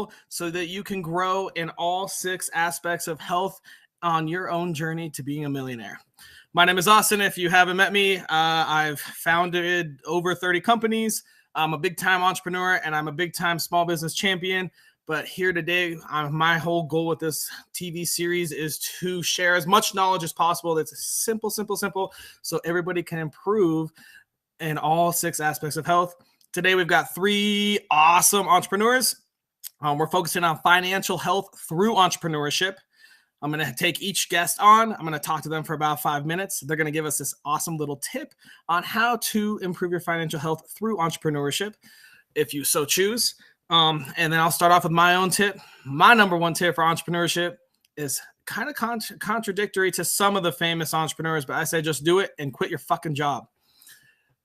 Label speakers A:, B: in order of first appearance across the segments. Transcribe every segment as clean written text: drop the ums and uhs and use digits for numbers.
A: people so that you can grow in all 6 aspects of health on your own journey to being a millionaire. My name is Austin. If you haven't met me, I've founded over 30 companies. I'm a big-time entrepreneur, and I'm a big-time small business champion. But here today, my whole goal with this TV series is to share as much knowledge as possible that's simple, so everybody can improve in all 6 aspects of health. Today, we've got 3 awesome entrepreneurs. We're focusing on financial health through entrepreneurship. I'm going to take each guest on. I'm going to talk to them for about 5 minutes. They're going to give us this awesome little tip on how to improve your financial health through entrepreneurship, if you so choose. And then I'll start off with my own tip. My number 1 tip for entrepreneurship is kind of contradictory to some of the famous entrepreneurs, but I say just do it and quit your fucking job.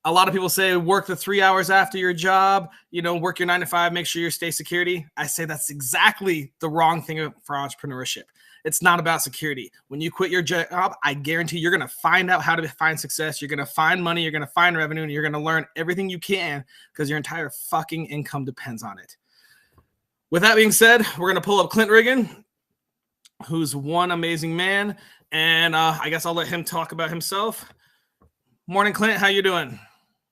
A: A lot of people say work the 3 hours after your job, work your 9 to 5, make sure you stay security. I say that's exactly the wrong thing for entrepreneurship. It's not about security. When you quit your job, I guarantee you're going to find out how to find success. You're going to find money. You're going to find revenue, and you're going to learn everything you can because your entire fucking income depends on it. With that being said, we're going to pull up Clint Riggin, who's one amazing man. And I guess I'll let him talk about himself. Morning, Clint. How you doing?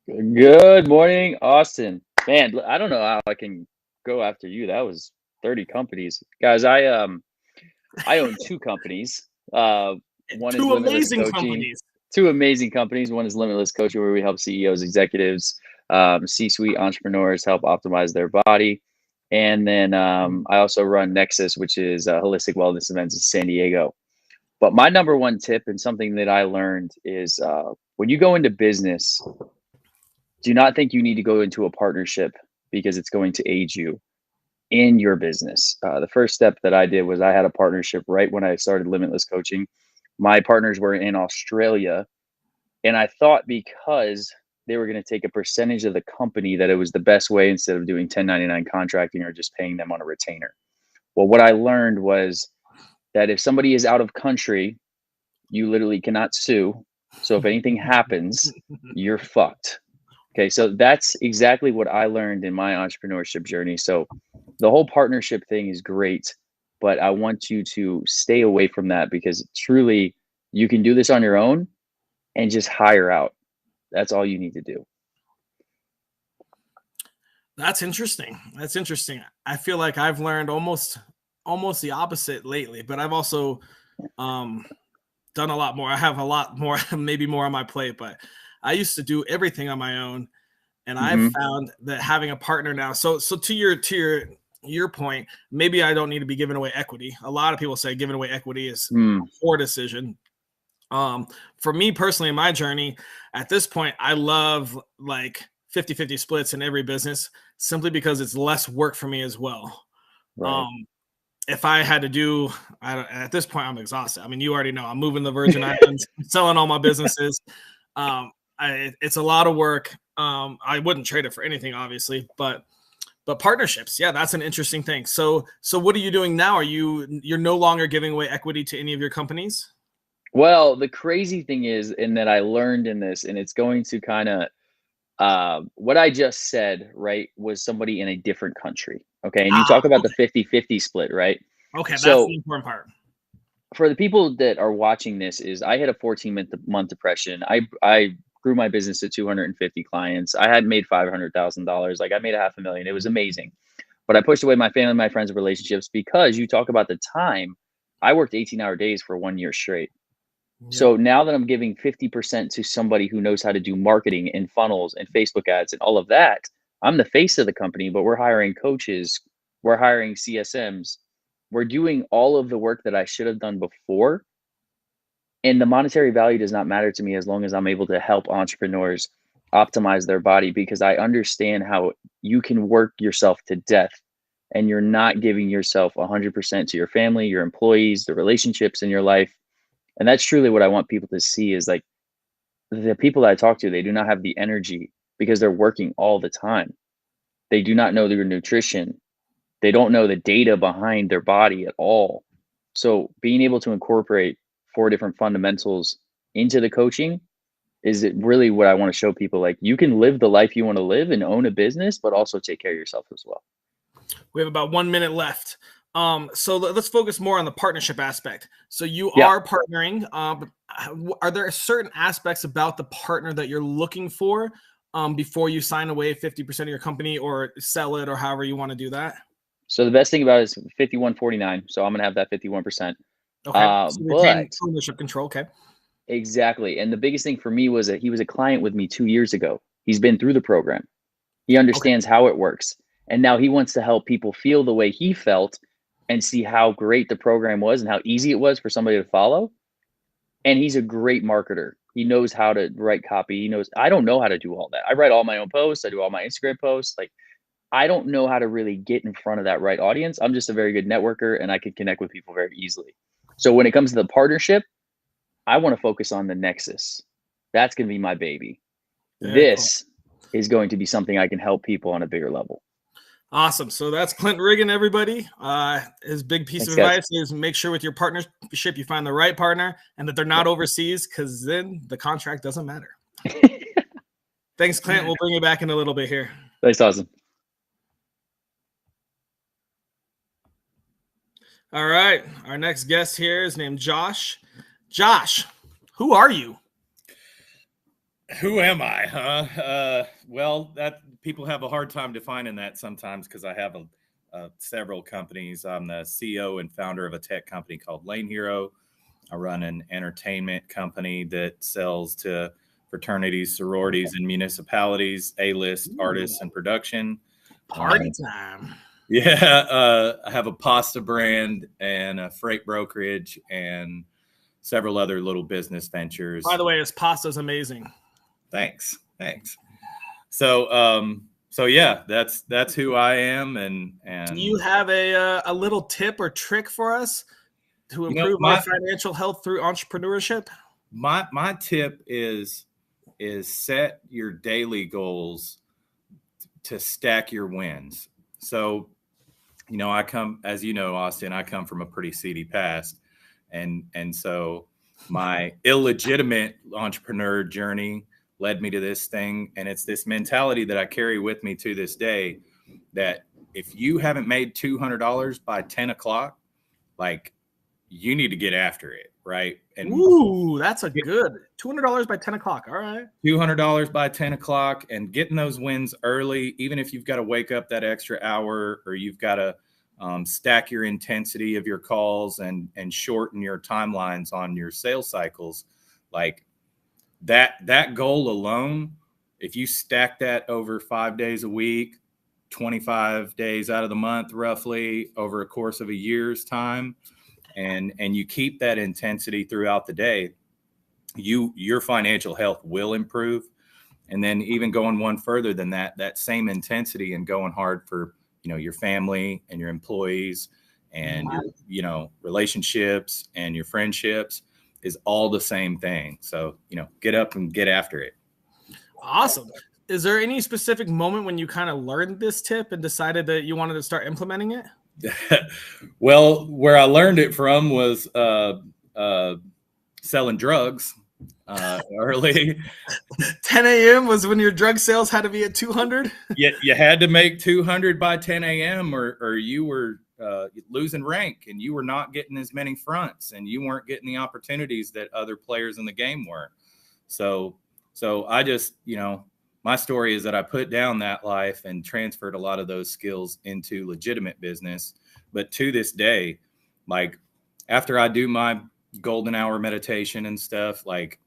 B: Good morning, Austin. Man, I don't know how I can go after you. That was 30 companies. Guys, I own 2 companies. One is Limitless Coaching. 2 amazing companies. One is Limitless Coaching, where we help CEOs, executives, C-suite entrepreneurs help optimize their body. And then I also run Nexus, which is holistic wellness events in San Diego. But my number 1 tip and something that I learned is when you go into business, do not think you need to go into a partnership because it's going to aid you in your business. The first step that I did was I had a partnership right when I started Limitless Coaching. My partners were in Australia, and I thought because they were going to take a percentage of the company that it was the best way instead of doing 1099 contracting or just paying them on a retainer. Well, what I learned was that if somebody is out of country, you literally cannot sue. So if anything happens, you're fucked. Okay, so that's exactly what I learned in my entrepreneurship journey. So the whole partnership thing is great, but I want you to stay away from that because truly you can do this on your own and just hire out. That's all you need to do.
A: That's interesting. I feel like I've learned almost the opposite lately, but I've also done a lot more. I have a lot more, maybe more on my plate, but I used to do everything on my own, and I've found that having a partner now. So to your point, maybe I don't need to be giving away equity. A lot of people say giving away equity is a poor decision. For me personally, in my journey, at this point, I love like 50-50 splits in every business simply because it's less work for me as well. Right. If I had to do, at this point, I'm exhausted. I mean, you already know I'm moving the Virgin Islands, selling all my businesses. It's a lot of work. I wouldn't trade it for anything, obviously, but partnerships, yeah, that's an interesting thing. So what are you doing now? You're no longer giving away equity to any of your companies?
B: Well, the crazy thing is, and that I learned in this, and it's going to kind of what I just said, right, was somebody in a different country. Okay. And you talk about the 50-50 split, right?
A: Okay.
B: So
A: that's the important part.
B: For the people that are watching this, is I had a 14-month depression. I grew my business to 250 clients. I had made $500,000. Like I made $500,000. It was amazing. But I pushed away my family, my friends, and relationships because you talk about the time. I worked 18-hour days for 1 year straight. Yep. So now that I'm giving 50% to somebody who knows how to do marketing and funnels and Facebook ads and all of that, I'm the face of the company, but we're hiring coaches, we're hiring CSMs, we're doing all of the work that I should have done before. And the monetary value does not matter to me as long as I'm able to help entrepreneurs optimize their body, because I understand how you can work yourself to death and you're not giving yourself 100% to your family, your employees, the relationships in your life. And that's truly what I want people to see, is like the people that I talk to, they do not have the energy because they're working all the time. They do not know their nutrition. They don't know the data behind their body at all. So being able to incorporate 4 different fundamentals into the coaching is it really what I want to show people. Like, you can live the life you want to live and own a business, but also take care of yourself as well.
A: We have about 1 minute left. So let's focus more on the partnership aspect. So you
B: Yeah.
A: are partnering. Are there certain aspects about the partner that you're looking for before you sign away 50% of your company or sell it or however you want to do that?
B: So the best thing about it is 51-49. So I'm gonna have that 51%.
A: Okay. So retain
B: But
A: ownership control. Okay.
B: exactly. And the biggest thing for me was that he was a client with me 2 years ago. He's been through the program. He
A: Okay.
B: understands how it works. And now he wants to help people feel the way he felt and see how great the program was and how easy it was for somebody to follow. And he's a great marketer. He knows how to write copy. He knows I don't know how to do all that. I write all my own posts. I do all my Instagram posts. Like I don't know how to really get in front of that right audience. I'm just a very good networker and I can connect with people very easily. So when it comes to the partnership, I want to focus on the nexus. That's going to be my baby.
A: Very cool.
B: This is going to be something I can help people on a bigger level.
A: Awesome. So that's Clint Riggin, everybody. His big piece
B: Thanks,
A: of
B: guys.
A: advice is make sure with your partnership you find the right partner and that they're not overseas, because then the contract doesn't matter. Thanks, Clint. We'll bring you back in a little bit here.
B: Thanks, awesome.
A: All right. Our next guest here is named Josh. Josh, who are you?
C: Who am I, huh? Well, that people have a hard time defining that sometimes because I have several companies. I'm the CEO and founder of a tech company called Lane Hero. I run an entertainment company that sells to fraternities, sororities, and municipalities, A-list artists and production.
A: Party time.
C: Yeah, I have a pasta brand and a freight brokerage and several other little business ventures.
A: By the way, his pasta's amazing.
C: Thanks. So yeah, that's who I am. And
A: do you have a little tip or trick for us to improve our financial health through entrepreneurship?
C: My tip is set your daily goals to stack your wins. So, I come, as you know, Austin, I come from a pretty seedy past. And so my illegitimate entrepreneur journey led me to this thing. And it's this mentality that I carry with me to this day, that if you haven't made $200 by 10 o'clock, like you need to get after it. Right.
A: And ooh, that's a good $200 by 10 o'clock. All right.
C: $200 by 10 o'clock and getting those wins early, even if you've got to wake up that extra hour or you've got to stack your intensity of your calls and shorten your timelines on your sales cycles. Like that goal alone, if you stack that over 5 days a week, 25 days out of the month, roughly over a course of a year's time, and you keep that intensity throughout the day, your financial health will improve. And then even going one further than that same intensity and going hard for, your family and your employees and your, relationships and your friendships is all the same thing. So, get up and get after it.
A: Awesome. Is there any specific moment when you kind of learned this tip and decided that you wanted to start implementing it?
C: Well, where I learned it from was selling drugs early.
A: 10 a.m. was when your drug sales had to be at 200?
C: Yeah, you had to make 200 by 10 a.m. or you were losing rank and you were not getting as many fronts and you weren't getting the opportunities that other players in the game were. So I just, my story is that I put down that life and transferred a lot of those skills into legitimate business. But to this day, like after I do my golden hour meditation and stuff, like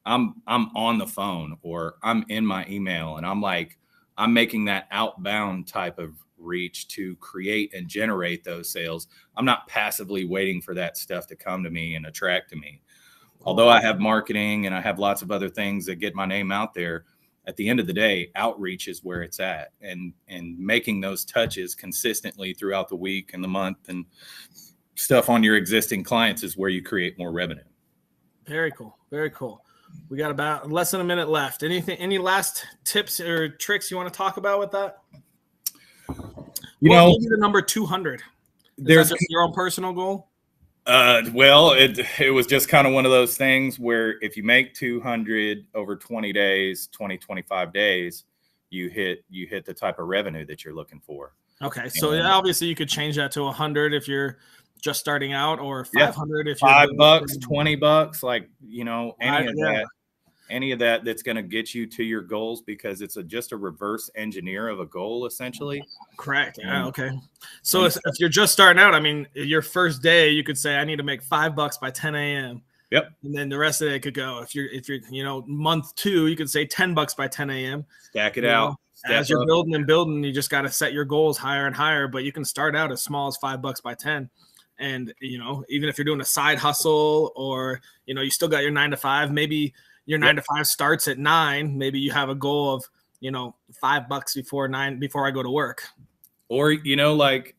C: I'm on the phone or I'm in my email and I'm making that outbound type of reach to create and generate those sales. I'm not passively waiting for that stuff to come to me and attract to me. Although I have marketing and I have lots of other things that get my name out there, at the end of the day, outreach is where it's at, and making those touches consistently throughout the week and the month and stuff on your existing clients is where you create more revenue.
A: Very cool. Very cool. We got about less than a minute left. Any last tips or tricks you want to talk about with that? What gave you the number 200? There's just your own personal goal?
C: Well, it was just kind of one of those things where if you make 200 over 20 days, 25 days, you hit the type of revenue that you're looking for.
A: Okay. So obviously you could change that to 100 if you're just starting out, or 500 if you're
C: $5, $20, like, any of that that's going to get you to your goals, because it's just a reverse engineer of a goal, essentially.
A: Correct. Yeah. Okay. So if you're just starting out, I mean, your first day, you could say, I need to make $5 by 10 a.m.
C: Yep.
A: And then the rest of it could go. If you're month 2, you could say $10 by 10 a.m.
C: Stack it out.
A: As you're building and building, you just got to set your goals higher and higher. But you can start out as small as $5 by 10. And, even if you're doing a side hustle, or, you still got your 9 to 5, maybe your 9 to 5 starts at 9. Maybe you have a goal of, $5 before 9, before I go to work.
C: Or, like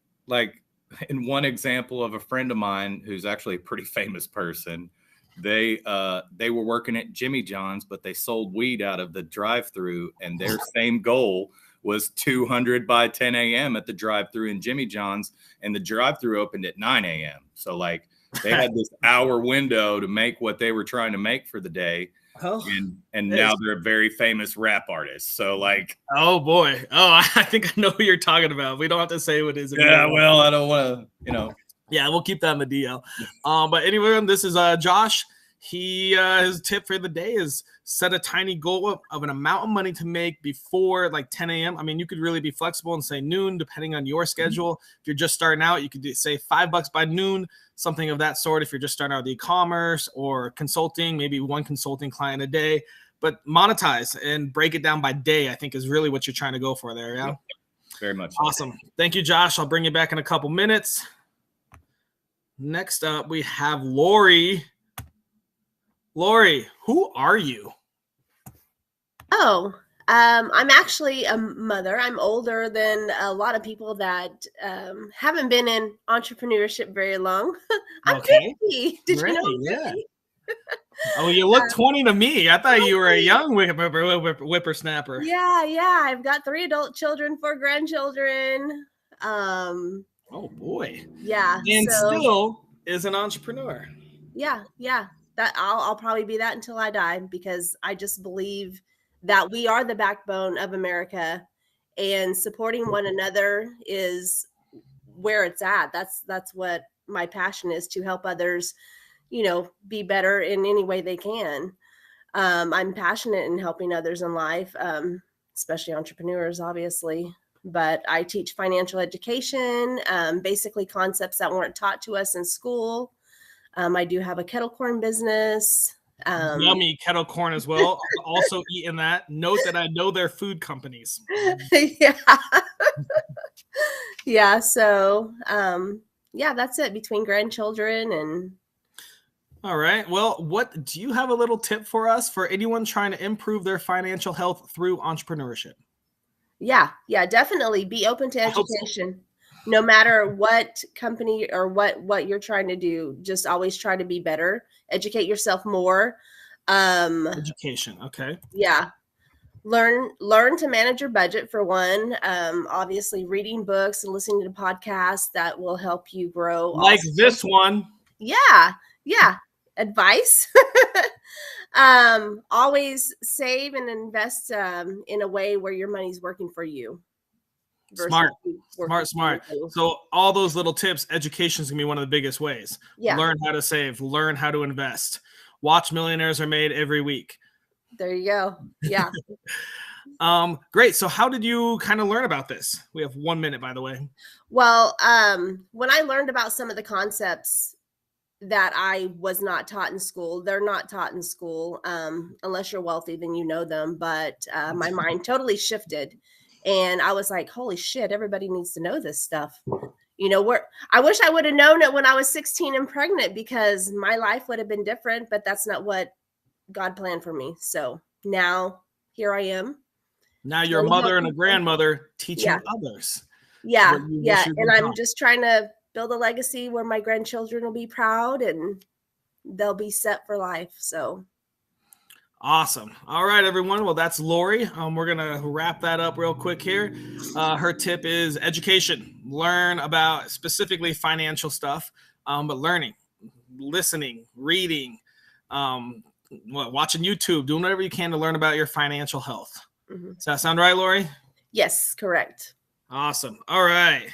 C: in one example of a friend of mine who's actually a pretty famous person, they were working at Jimmy John's, but they sold weed out of the drive-through, and their same goal was 200 by 10 a.m. at the drive-through in Jimmy John's, and the drive-through opened at 9 a.m. So like they had this hour window to make what they were trying to make for the day. Oh, and now they're a very famous rap artist. So like,
A: oh boy, I think I know who you're talking about. We don't have to say what it is.
C: Yeah, well, I don't want to,
A: Yeah, we'll keep that in the DL. But anyway, this is Josh. His tip for the day is set a tiny goal of an amount of money to make before like 10 a.m. I mean, you could really be flexible and say noon, depending on your schedule. If you're just starting out, you could say $5 by noon, something of that sort. If you're just starting out with e-commerce or consulting, maybe one consulting client a day. But monetize and break it down by day, I think, is really what you're trying to go for there. Yeah,
C: very much.
A: Awesome. Thank you, Josh. I'll bring you back in a couple minutes. Next up, we have Lori. Lori, who are you?
D: Oh, I'm actually a mother. I'm older than a lot of people that haven't been in entrepreneurship very long. I'm 50. Did you know?
A: Yeah. Oh, you look 20 to me. I thought you were a young whippersnapper.
D: Yeah. I've got 3 adult children, 4 grandchildren.
A: Oh boy.
D: Yeah.
A: And still is an entrepreneur.
D: Yeah. That I'll probably be that until I die, because I just believe that we are the backbone of America, and supporting one another is where it's at. That's what my passion is, to help others, be better in any way they can. I'm passionate in helping others in life, especially entrepreneurs, obviously. But I teach financial education, basically concepts that weren't taught to us in school. I do have a kettle corn business.
A: Yummy kettle corn as well. Also eating that. Note that I know their food companies.
D: Yeah. Yeah. So, that's it, between grandchildren and.
A: All right. Well, do you have a little tip for us for anyone trying to improve their financial health through entrepreneurship?
D: Yeah, definitely be open to education. No matter what company or what you're trying to do, just always try to be better. Educate yourself more.
A: Education. Okay.
D: Yeah. Learn to manage your budget, for one. Obviously reading books and listening to podcasts that will help you grow.
A: Like also. This one.
D: Yeah. Advice. Always save and invest in a way where your money's working for you.
A: Smart. So all those little tips, education is going to be one of the biggest ways.
D: Yeah.
A: Learn how to save, learn how to invest. Watch Millionaires Are Made every week.
D: There you go. Yeah.
A: Great. So how did you kind of learn about this? We have 1 minute, by the way.
D: Well, when I learned about some of the concepts that I was not taught in school, they're not taught in school. Unless you're wealthy, then you know them. But my mind totally shifted. And I was like, holy shit, everybody needs to know this stuff. I wish I would have known it when I was 16 and pregnant, because my life would have been different, but that's not what God planned for me. So now here I am.
A: Now you're a mother and a grandmother teaching others.
D: Yeah. And I'm just trying to build a legacy where my grandchildren will be proud and they'll be set for life. So.
A: Awesome. All right, everyone. Well, that's Lori. We're going to wrap that up real quick here. Her tip is education. Learn about specifically financial stuff, but learning, listening, reading, watching YouTube, doing whatever you can to learn about your financial health. Mm-hmm. Does that sound right, Lori?
D: Yes, correct.
A: Awesome. All right.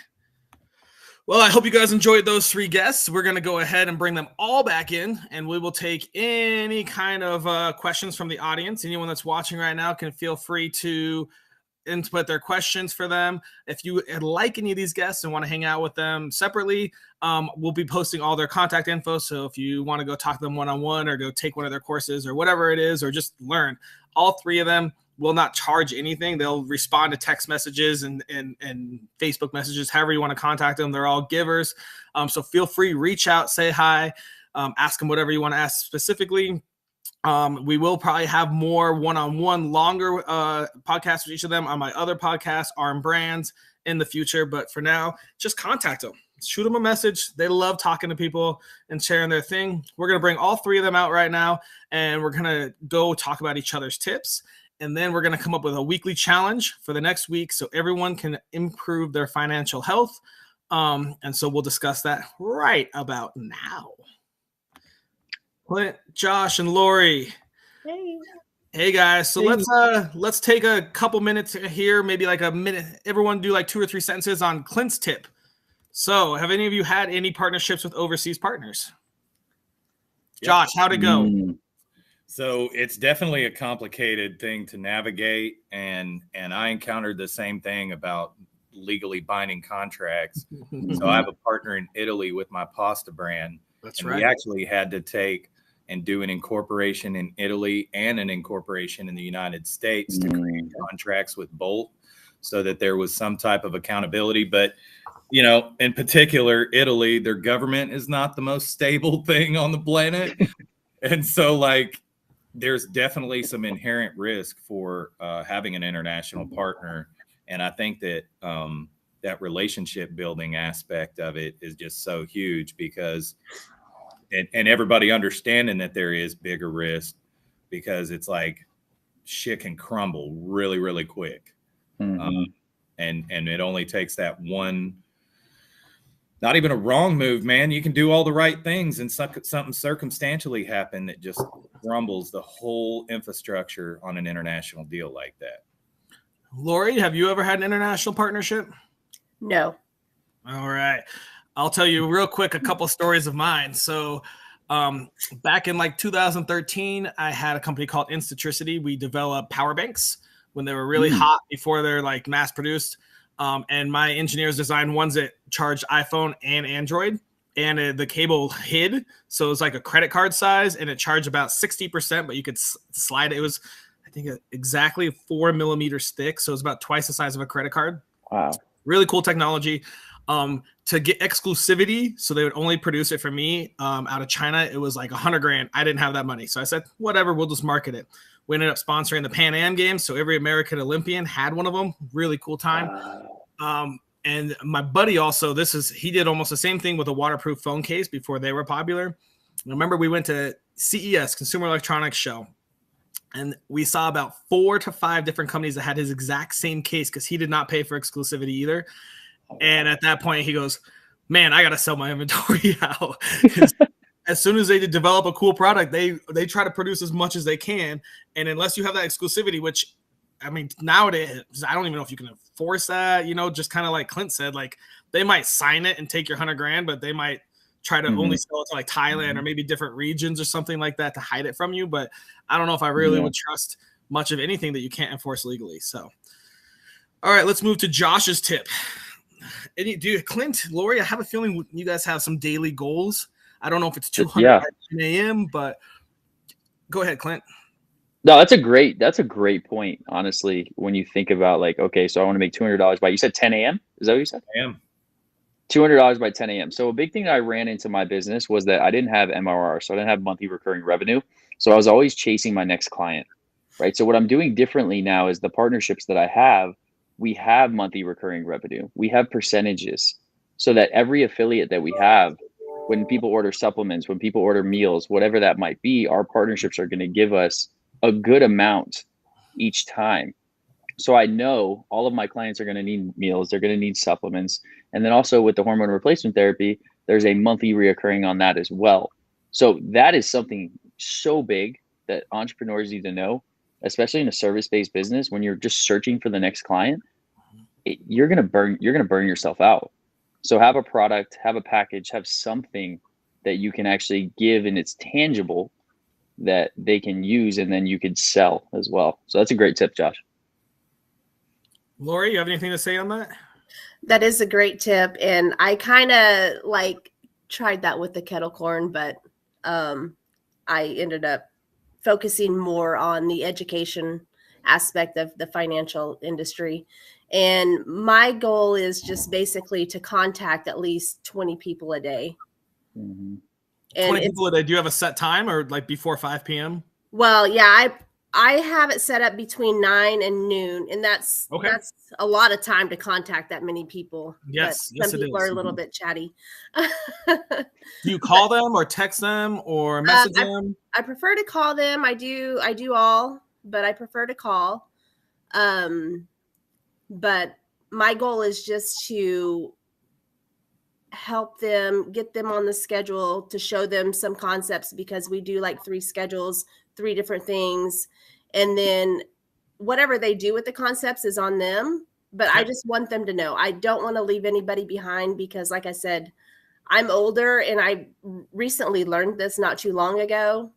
A: Well, I hope you guys enjoyed those 3 guests. We're going to go ahead and bring them all back in, and we will take any kind of questions from the audience. Anyone that's watching right now can feel free to input their questions for them. If you like any of these guests and want to hang out with them separately, we'll be posting all their contact info. So if you want to go talk to them one-on-one or go take one of their courses or whatever it is, or just learn, all 3 of them will not charge anything. They'll respond to text messages and Facebook messages, however you want to contact them. They're all givers. So feel free, reach out, say hi, ask them whatever you want to ask specifically. We will probably have more one-on-one longer podcasts with each of them on my other podcast, Arm Brands, in the future. But for now, just contact them. Shoot them a message. They love talking to people and sharing their thing. We're going to bring all 3 of them out right now, and we're going to go talk about each other's tips. And then we're going to come up with a weekly challenge for the next week so everyone can improve their financial health. And so we'll discuss that right about now. Clint, Josh, and Lori. Hey guys. So let's take a couple minutes here, maybe like a minute. Everyone do like 2 or 3 sentences on Clint's tip. So have any of you had any partnerships with overseas partners? Yep. Josh, how'd it go?
C: So it's definitely a complicated thing to navigate, and I encountered the same thing about legally binding contracts. So I have a partner in Italy with my pasta brand.
A: That's
C: and
A: right.
C: We actually had to take and do an incorporation in Italy and an incorporation in the United States to create contracts with both, so that there was some type of accountability. But you know, in particular, Italy, their government is not the most stable thing on the planet, and so like, there's definitely some inherent risk for having an international partner. And I think that that relationship building aspect of it is just so huge, because and everybody understanding that there is bigger risk, because it's like shit can crumble really, really quick. And it only takes that one, not even a wrong move, man. You can do all the right things and something circumstantially happen that just crumbles the whole infrastructure on an international deal like that.
A: Lori, have you ever had an international partnership?
D: No.
A: All right. I'll tell you real quick a couple stories of mine. So back in like 2013, I had a company called Instatricity. We developed power banks when they were really hot before they're like mass produced. And my engineers designed ones that charged iPhone and Android, and the cable hid. So it was like a credit card size, and it charged about 60%, but you could slide it. It was, I think, exactly 4 millimeters thick. So it was about twice the size of a credit card.
B: Wow.
A: Really cool technology. To get exclusivity, so they would only produce it for me out of China, it was like $100,000. I didn't have that money. So I said, whatever, we'll just market it. We ended up sponsoring the Pan Am Games, so every American Olympian had one of them. Really cool time. And my buddy also, he did almost the same thing with a waterproof phone case before they were popular. I remember we went to CES, Consumer Electronics Show, and we saw about 4 to 5 different companies that had his exact same case, because he did not pay for exclusivity either. And at that point, he goes, man, I got to sell my inventory out. As soon as they develop a cool product, they try to produce as much as they can. And unless you have that exclusivity, which, I mean, nowadays, I don't even know if you can enforce that, just kind of like Clint said, like they might sign it and take your $100,000, but they might try to only sell it to like Thailand or maybe different regions or something like that to hide it from you. But I don't know if I really would trust much of anything that you can't enforce legally. So, all right, let's move to Josh's tip. Clint, Lori, I have a feeling you guys have some daily goals. I don't know if it's 200 by 10 a.m., but go ahead, Clint.
B: No, that's a great point, honestly, when you think about like, okay, so I want to make $200 by, you said 10 a.m.? Is that what you said?
C: I am.
B: $200 by 10 a.m. So a big thing that I ran into my business was that I didn't have MRR, so I didn't have monthly recurring revenue. So I was always chasing my next client, right? So what I'm doing differently now is the partnerships that I have, we have monthly recurring revenue. We have percentages, so that every affiliate that we have, when people order supplements, when people order meals, whatever that might be, our partnerships are going to give us a good amount each time. So I know all of my clients are going to need meals. They're going to need supplements. And then also with the hormone replacement therapy, there's a monthly reoccurring on that as well. So that is something so big that entrepreneurs need to know, especially in a service-based business. When you're just searching for the next client, you're gonna burn yourself out. So have a product, have a package, have something that you can actually give and it's tangible that they can use, and then you could sell as well. So that's a great tip, Josh.
A: Lori, you have anything to say on that?
D: That is a great tip. And I kind of like tried that with the kettle corn, but I ended up focusing more on the education aspect of the financial industry. And my goal is just basically to contact at least 20 people a day.
B: Mm-hmm.
D: And
A: 20 people a day. Do you have a set time or like before 5 p.m.?
D: Well, yeah, I have it set up between 9 and noon, and that's a lot of time to contact that many people.
A: Yes,
D: but some people are a little bit chatty.
A: Do you call them or text them or message them?
D: I prefer to call them. I do all, but I prefer to call. But my goal is just to help them, get them on the schedule, to show them some concepts, because we do like 3 schedules, 3 different things. And then whatever they do with the concepts is on them. But I just want them to know. I don't want to leave anybody behind, because like I said, I'm older and I recently learned this not too long ago.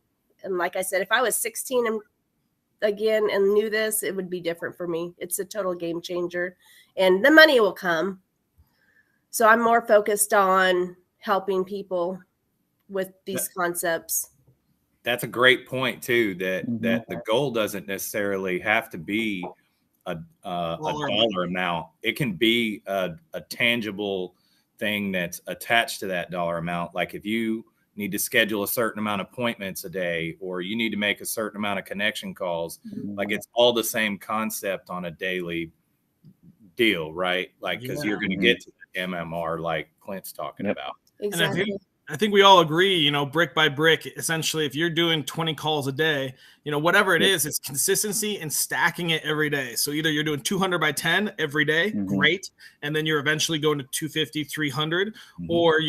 D: And like I said, if I was 16 and again and knew this, it would be different for me. It's a total game changer, and the money will come. So I'm more focused on helping people with these concepts.
C: That's a great point too, that the goal doesn't necessarily have to be a dollar amount. It can be a tangible thing that's attached to that dollar amount. Like if you need to schedule a certain amount of appointments a day, or you need to make a certain amount of connection calls, like it's all the same concept on a daily deal, right? Like, because you're going to get to the MMR like Clint's talking about.
D: Exactly.
A: And I think we all agree, brick by brick, essentially, if you're doing 20 calls a day, whatever it is, it's consistency and stacking it every day. So either you're doing 200 by 10 every day, great. And then you're eventually going to 250, 300, or,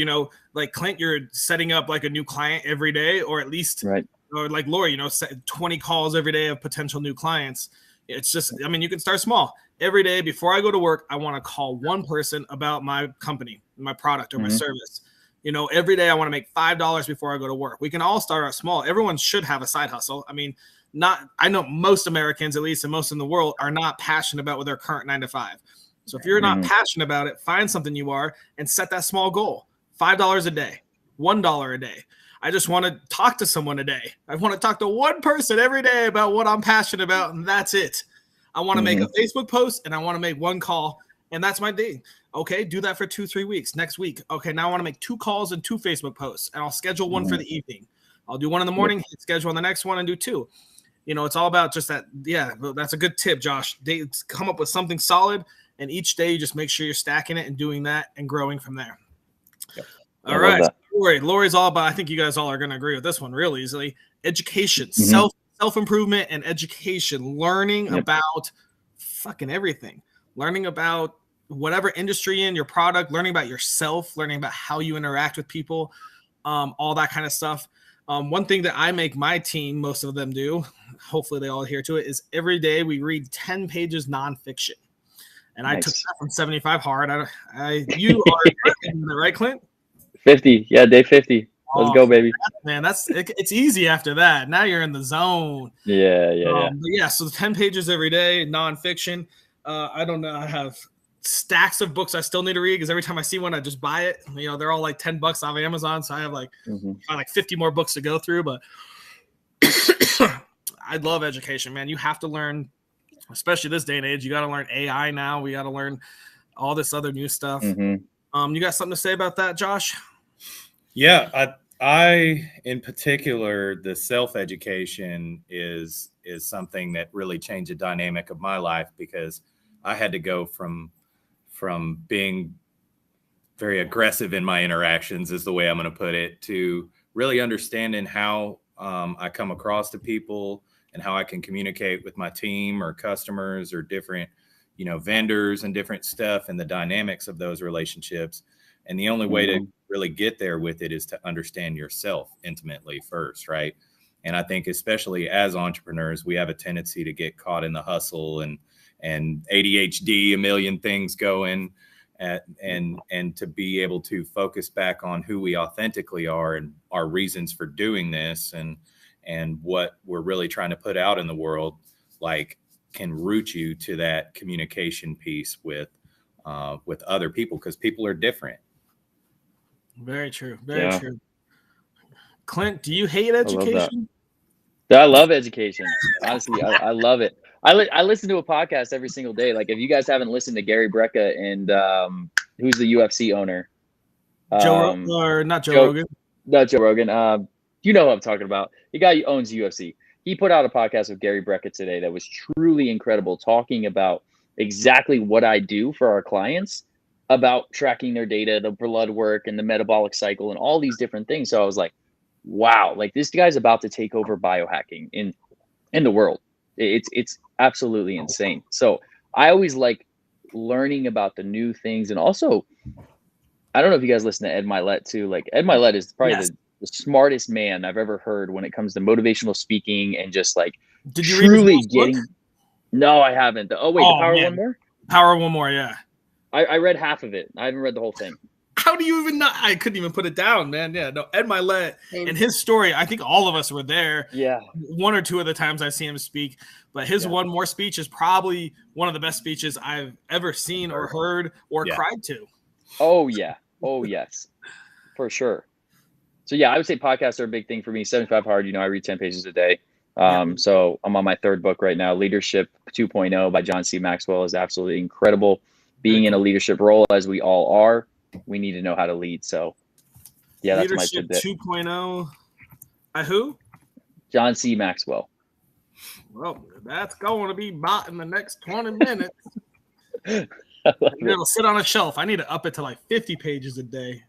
A: like Clint, you're setting up like a new client every day, or at least, or like Lori, 20 calls every day of potential new clients. It's just, you can start small. Every day before I go to work, I want to call one person about my company, my product, or my service. Every day I want to make $5 before I go to work. We can all start out small. Everyone should have a side hustle. I know most Americans, at least, and most in the world, are not passionate about with their current 9 to 5. So if you're not passionate about it, find something you are and set that small goal. $5 a day, $1 a day. I just want to talk to someone a day. I want to talk to one person every day about what I'm passionate about, and that's it. I want to make a Facebook post, and I want to make 1 call, and that's my day. Okay, do that for 2-3 weeks. Next week, okay, now I want to make 2 calls and 2 Facebook posts, and I'll schedule 1 for the evening. I'll do 1 in the morning, schedule on the next one, and do 2. It's all about just that. Yeah, that's a good tip, Josh. Come up with something solid, and each day you just make sure you're stacking it and doing that and growing from there. Yep. All right, Lori's all about, I think you guys all are going to agree with this one real easily. Education, self-improvement and education, learning about fucking everything, learning about whatever industry in your product, learning about yourself, learning about how you interact with people, all that kind of stuff. One thing that I make my team, most of them do, hopefully they all adhere to it, is every day we read 10 pages nonfiction. And I took that from 75 hard. You are right, Clint?
B: 50. Yeah, day 50. Let's go, baby.
A: Man, it's easy after that. Now you're in the zone.
B: Yeah.
A: So 10 pages every day, nonfiction. I don't know. I have stacks of books I still need to read, because every time I see one, I just buy it. They're all like $10 off Amazon. So I have like 50 more books to go through. But I love education, man. You have to learn, especially this day and age. You got to learn AI now. We got to learn all this other new stuff. You got something to say about that, Josh?
C: Yeah, I in particular, the self-education is something that really changed the dynamic of my life, because I had to go from being very aggressive in my interactions, is the way I'm going to put it, to really understanding how I come across to people and how I can communicate with my team or customers or different, vendors and different stuff, and the dynamics of those relationships. And the only way to really get there with it is to understand yourself intimately first, right? And I think especially as entrepreneurs, we have a tendency to get caught in the hustle and ADHD, a million things going, and to be able to focus back on who we authentically are and our reasons for doing this and what we're really trying to put out in the world, like, can root you to that communication piece with other people, because people are different.
A: Very true. Very true. Clint, do you hate education?
B: I love education. Honestly, I love it. I listen to a podcast every single day. Like, if you guys haven't listened to Gary Brecka and who's the UFC owner?
A: Not Joe Rogan.
B: Not Joe Rogan. You know who I'm talking about. The guy who owns UFC. He put out a podcast with Gary Brecka today that was truly incredible, talking about exactly what I do for our clients, about tracking their data, the blood work, and the metabolic cycle, and all these different things. So I was like, wow, like, this guy's about to take over biohacking in the world. It's absolutely insane. So I always like learning about the new things. And also, I don't know if you guys listen to Ed Milet too. Like, Ed Milet is probably the smartest man I've ever heard when it comes to motivational speaking and just like truly getting. No, I haven't. The Power One More?
A: Power One More, yeah.
B: I read half of it. I haven't read the whole thing.
A: How do you even not? I couldn't even put it down, man. Yeah, no, Ed Milet and his story, I think all of us were there.
B: Yeah.
A: One or two of the times I see him speak, but his One More speech is probably one of the best speeches I've ever seen or heard or cried to.
B: Oh, yeah. Oh, yes. For sure. So, yeah, I would say podcasts are a big thing for me. 75 Hard, I read 10 pages a day. So I'm on my third book right now. Leadership 2.0 by John C. Maxwell is absolutely incredible. Being in a leadership role, as we all are, we need to know how to lead. So, yeah, that's my tidbit.
A: 2.0. By who?
B: John C. Maxwell.
A: Well, that's going to be bought in the next 20 minutes. It'll sit on a shelf. I need to up it to like 50 pages a day.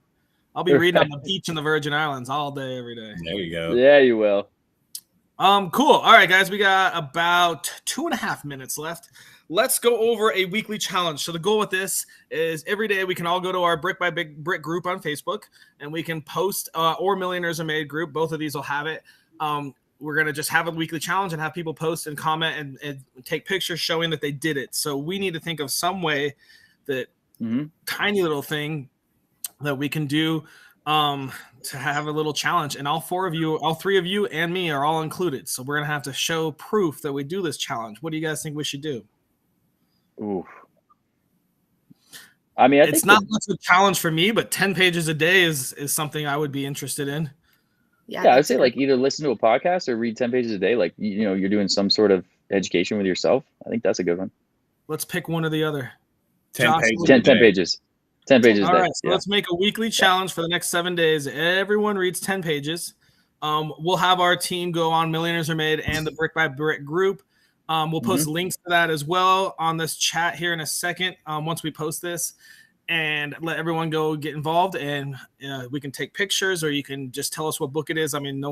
A: I'll be reading on the beach in the Virgin Islands all day, every day.
C: There you go.
B: Yeah, you will.
A: Cool. All right, guys, we got about 2.5 minutes left. Let's go over a weekly challenge. So the goal with this is every day we can all go to our Brick by Brick group on Facebook, and we can post or Millionaires Are Made group. Both of these will have it. We're going to just have a weekly challenge and have people post and comment and take pictures showing that they did it. So we need to think of some way that tiny little thing that we can do to have a little challenge. And all three of you and me are all included. So we're going to have to show proof that we do this challenge. What do you guys think we should do?
B: Ooh. I mean,
A: it's not much of a challenge for me, but 10 pages a day is something I would be interested in.
B: Yeah, I'd say like either listen to a podcast or read 10 pages a day. Like, you're doing some sort of education with yourself. I think that's a good one.
A: Let's pick one or the other.
C: 10 pages.
B: 10 pages. 10 pages a day.
A: All right, so let's make a weekly challenge for the next 7 days. Everyone reads 10 pages. We'll have our team go on Millionaires Are Made and the Brick by Brick group. We'll post links to that as well on this chat here in a second once we post this, and let everyone go get involved. And we can take pictures, or you can just tell us what book it is. I mean,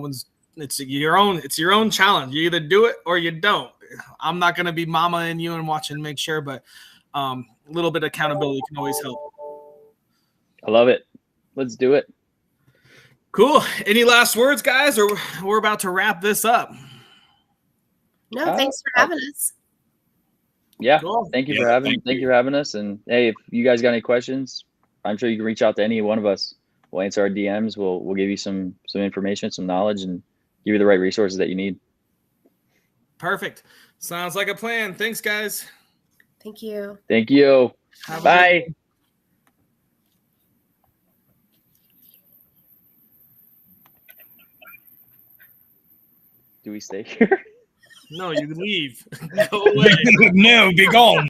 A: it's your own challenge. You either do it or you don't. I'm not going to be mama-ing you and watching to make sure, but a little bit of accountability can always help.
B: I love it. Let's do it.
A: Cool. Any last words, guys, or we're about to wrap this up?
D: No, thanks for having us.
B: Yeah, cool. Thank you for having us. And hey, if you guys got any questions, I'm sure you can reach out to any one of us. We'll answer our DMs. We'll give you some information, some knowledge, and give you the right resources that you need.
A: Perfect. Sounds like a plan. Thanks, guys.
D: Thank you.
B: Thank you. Bye. Do we stay here?
A: No, you leave. Go away.
C: No, be gone.